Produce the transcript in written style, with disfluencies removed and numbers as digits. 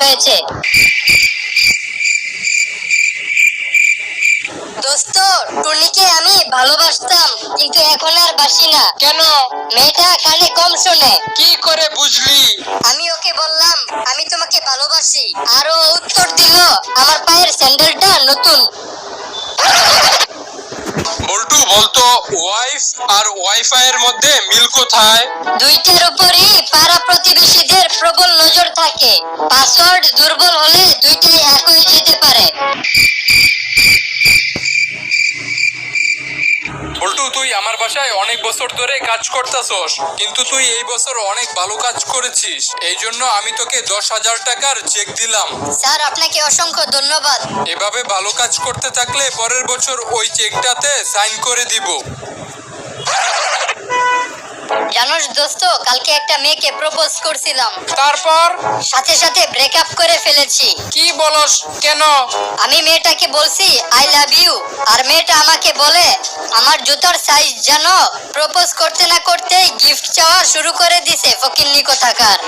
হয়েছে। দোস্ত, টুনিকে আমি ভালোবাসতাম, কিন্তু এখন আর বাসি না। কেন? মেয়েটা কানে কম শোনে। কি করে বুঝলি? আমি ওকে বললাম আমি তোমাকে ভালোবাসি, আর ও উত্তর দিল আমার পায়ের স্যান্ডেলটা নতুন। বল্টু বলতো, ওয়াইফ আর ওয়াইফাই এর মধ্যে মিল কোথায়? দুইটার উপরই পাড়া প্রতিবেশীদের প্রবল নজর থাকে। পাসওয়ার্ড দুর্বল হলে দুইটাই এক হয়ে যেতে পারে। বল্টু, তুই আমার বাসায় অনেক বছর ধরে কাজ করতেছস, কিন্তু তুই এই বছর অনেক ভালো কাজ করেছিস। এই জন্য আমি তোকে 10,000 টাকার চেক দিলাম। স্যার, আপনাকে অসংখ্য ধন্যবাদ। এভাবে ভালো কাজ করতে থাকলে পরের বছর ওই চেকটাতে সাইন করে দিব। জানোস দোস্ত, কালকে একটা মেয়েকে প্রপোজ করছিলাম, তারপর? সাথে সাথে ব্রেকআপ করে ফেলেছি। কি বলস? কেন? আমি মেয়েটাকে বলছি আই লাভ ইউ, আর মেয়েটা আমাকে বলে আমার জুতার সাইজ জানো। প্রপোজ করতে না করতেই গিফট চাওয়া শুরু করে দিছে, ফকিন্নি কোথাকার।